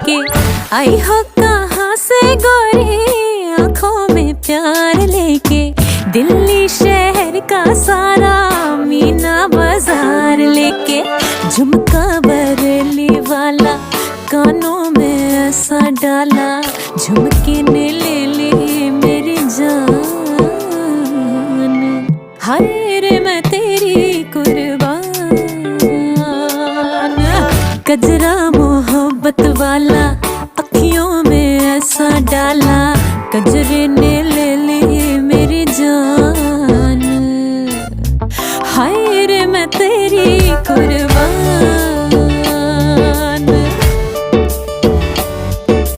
लेके आई हो कहाँ से गोरी, आंखों में प्यार लेके दिल्ली शहर का सारा मीना बाजार लेके झुमका बरेली वाला कानों में ऐसा डाला, झुमके ने ले ली मेरी जान। हाय रे मैं तेरी कुर्बान, गजरा मोहब्बत वाला अखियों में ऐसा डाला, गजरे ने